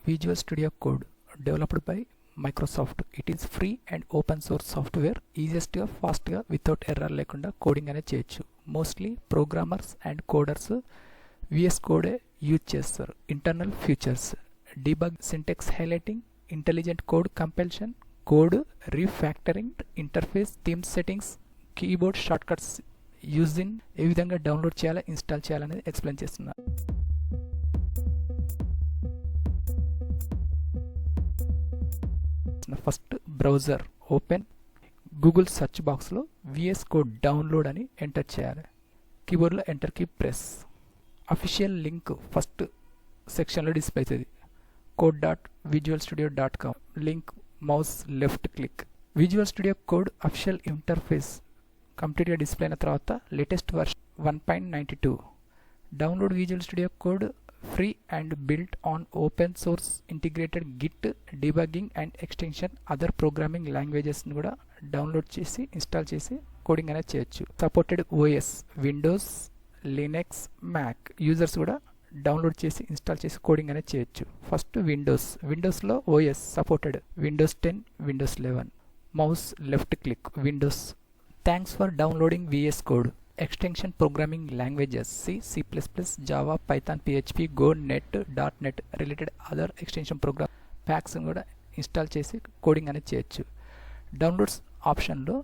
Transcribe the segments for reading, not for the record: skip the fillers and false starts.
Visual Studio Code developed by Microsoft. It is free and open source software, easiest గా fast గా without error లేకుండా coding అనేది చేయొచ్చు. Mostly programmers and coders VS కోడే use చేస్తారు. Internal features, debug, syntax highlighting, intelligent code compilation, code refactoring, interface, theme settings, keyboard shortcuts using ఏ విధంగా download చేయాలా, ఇన్స్టాల్ చేయాలనేది ఎక్స్ప్లెయిన్ చేస్తున్నా. First browser open, Google search బాక్స్లో VS కోడ్ డౌన్లోడ్ అని enter చేయాలి. కీబోర్డ్లో enter key press. Official link first సెక్షన్లో డిస్ప్లే అవుతుంది. code.visualstudio.com link, mouse left click. Visual studio code official interface కంప్లీట్గా డిస్ప్లే అయిన తర్వాత latest version 1.92. Download visual studio code free and built on open source integrated git, debugging and extension, other programming లాంగ్వేజెస్ని కూడా download చేసి install చేసి coding అనేది చేయొచ్చు. Supported OS Windows, Linux, Mac users కూడా డౌన్లోడ్ చేసి ఇన్స్టాల్ చేసి కోడింగ్ అనేది చేయొచ్చు. ఫస్ట్ విండోస్లో OS supported Windows 10, Windows 11. Mouse left click, Windows. Thanks for downloading VS code. Extension programming languages C++, Java, Python, PHP, Go, Net, .NET related other extension program packs కూడా install చేసి coding అనేది చేయొచ్చు. Downloads ఆప్షన్లో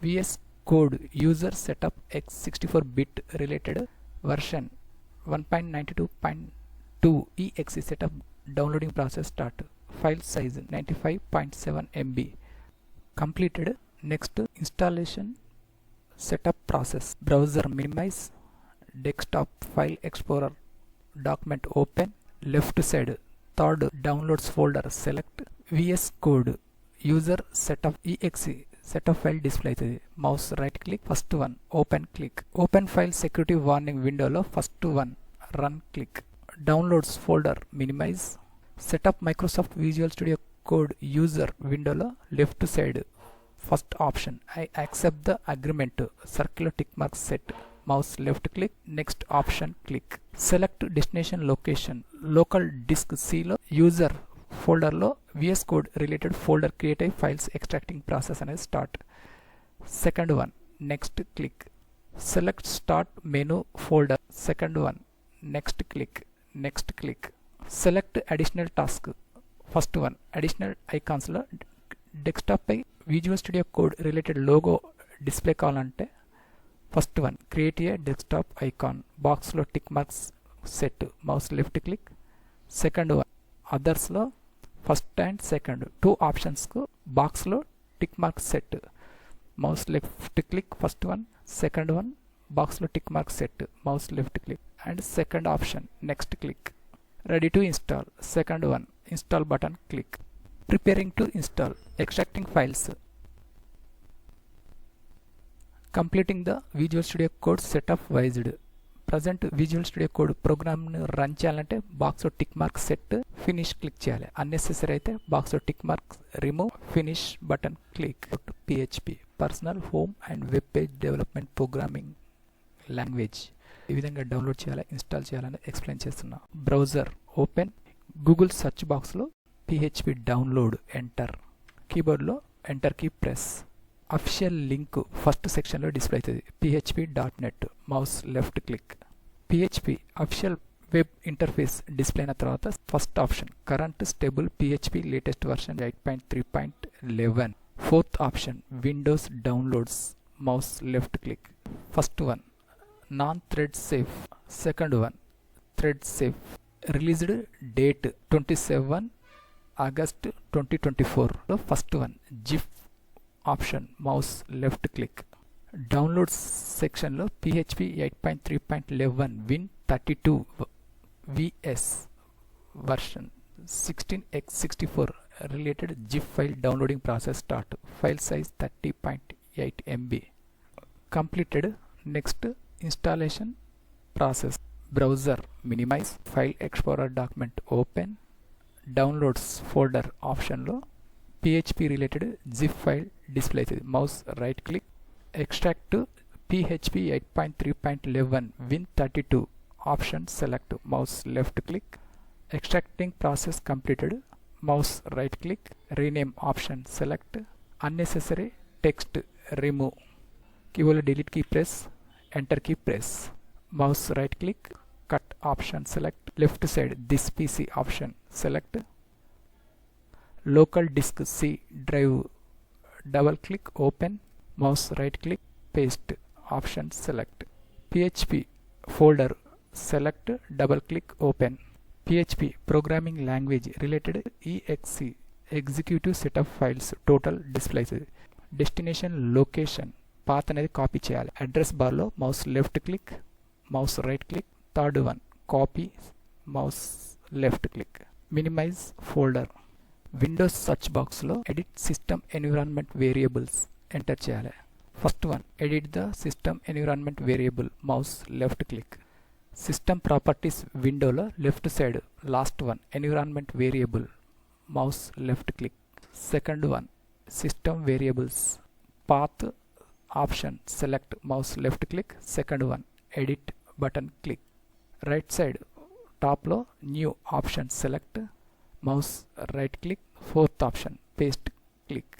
VS code user setup x64 bit related version 1.92.2 exe setup downloading process start. File size 95.7 MB. Completed. Next installation setup process. Browser minimize, desktop file explorer document open, left side third downloads folder select, VS code user setup exe setup file display అవుతుంది. Mouse right click, first one open click. Open file security warning విండోలో first one run click. Downloads folder minimize. Setup Microsoft visual studio code user విండోలో left side first option I accept the agreement, circle tick mark set. Mouse left click, next option click. Select destination location, local disk Cలో user ఫోల్డర్లో VS code related folder create అయ్యి files extracting process అనేది start. Second one next click. Select start menu folder, second one next click, next click. Select additional task, first one additional ఐకాన్స్లో desktop పై visual studio code related logo display కావాలంటే first one create a desktop icon, బాక్స్లో tick marks set. Mouse left click. Second one అదర్స్లో first and second two ఆప్షన్స్కు బాక్స్లో tick mark set. Mouse left click, first one, second one బాక్స్లో tick mark set. Mouse left click and second option next click. Ready to install, second one install button click. Preparing to install, extracting files, completing the Visual Studio Code setup vised. Present visual studio code ప్రోగ్రామ్ను run చేయాలంటే బాక్స్లో tick mark set, finish click చేయాలి. Unnecessary అయితే బాక్స్లో tick mark remove, finish button click. PHP personal home and web page development programming language ఈ విధంగా download చేయాలి, install చేయాలని ఎక్స్ప్లెయిన్ చేస్తున్నా. బ్రౌజర్ ఓపెన్, గూగుల్ సెర్చ్ బాక్స్లో PHP డౌన్లోడ్ ఎంటర్, కీబోర్డ్లో enter key press. Official link first సెక్షన్లో display అవుతుంది. php.net mouse left click. PHP official web interface display అయిన తర్వాత first option current stable PHP latest version 8.3.11. Fourth option Windows downloads, mouse left click. First one non thread safe, second one thread safe. Released date 27 August 2024. First one zip option, mouse left click. Downloads సెక్షన్లో PHP 8.3.11 Win32 VS version 16x64 related zip file downloading process start. File size 30.8 MB. Completed. Next installation process. Browser minimize, file explorer document open, downloads folder ఆప్షన్లో PHP related zip file display అవుతుంది. Mouse right click. Extract PHP 8.3.11 Win32 option select. Mouse left click. extracting process completed, mouse right click, rename option select, unnecessary text remove, keyboard delete key press, enter key press, mouse right click, cut option select, left side this PC option select, local disk C drive double click open, mouse right click, paste option select, PHP folder select, double click open, PHP programming language related exe executive set of files total displays, destination location path అనేది copy చేయాలి, address బార్లో mouse left click, mouse right click, third one copy, mouse left click, minimize folder, Windows search బాక్స్లో edit system environment variables enter చేయాలి. First one edit the system environment variable, mouse left click, system properties విండోలో left side last one environment variable, mouse left click, second one system variables path option select, mouse left click, second one edit button click, right side టాప్లో new option select, mouse right click, fourth option paste click,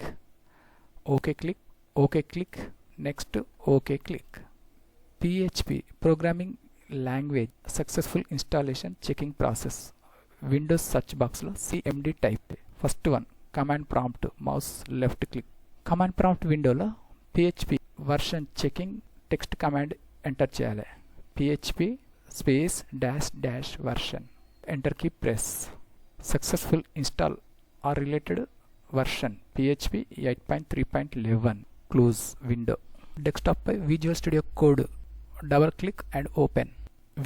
okay click, okay click, next okay click. PHP programming language successful installation checking process, windows search బాక్స్లో CMD type, first one command prompt, mouse left click, command prompt విండోలో PHP version checking text command enter చేయాలి, PHP space dash dash version, enter key press, successful install are related version PHP 8.3.11, close window. Desktop పై visual studio code double click and open.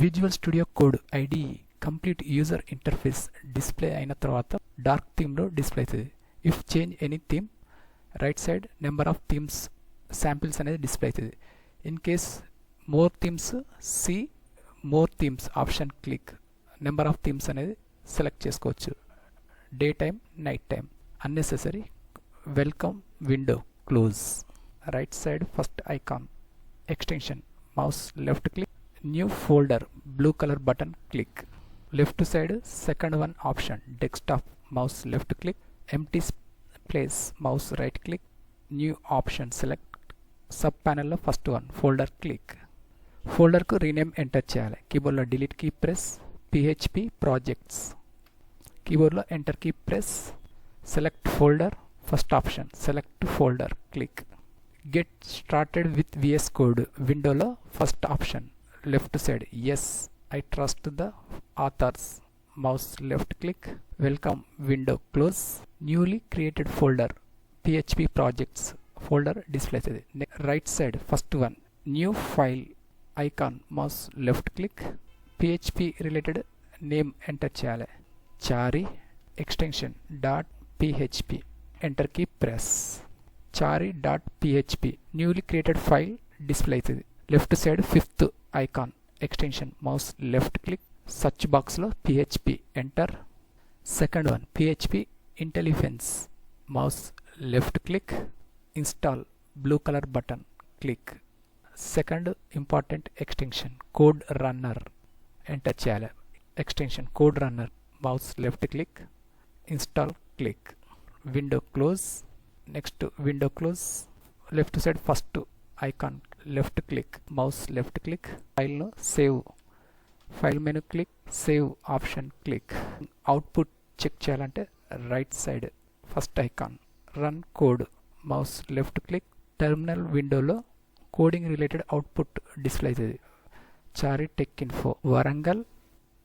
Visual studio code IDE complete user interface display అయిన తర్వాత dark థీమ్లో display అవుతుంది. If change any theme right side number of themes samples అనేది display అవుతుంది. In case more themes see more themes option click, number of themes అనేది select చేసుకోవచ్చు. Day time night time unnecessary welcome window close. Right side first icon extension, mouse left click, new folder blue colour button click, left side second one option desktop, mouse left click, empty place, mouse right click, new option select, sub ప్యానెల్లో first one folder click. ఫోల్డర్కు rename enter చేయాలి, కీబోర్డ్లో delete key press, PHP projects, కీబోర్డ్లో enter key press, select folder first option select folder click. Get started with VS code విండోలో first option left side yes I trust the authors, mouse left click, welcome window close. Newly created folder PHP projects folder display అవుతుంది. Right side first one new file icon, mouse left click, PHP related name enter చేయాలి, Chari extension dot PHP, enter key press, Chari dot PHP newly created file display అవుతుంది. Left side fifth icon extension, mouse left click, search బాక్స్లో PHP enter, second one PHP intelligence, mouse left click, install blue colour button click, second important extension code runner enter చేయాలి, extension code runner, mouse left click, install click, window close. Next window close, left side first icon left click, mouse left click, ఫైల్లో save, file menu click, save option click. Output check చేయాలంటే right side first icon run code, mouse left click, terminal విండోలో coding related output display అవుతుంది. Chari tech info Warangal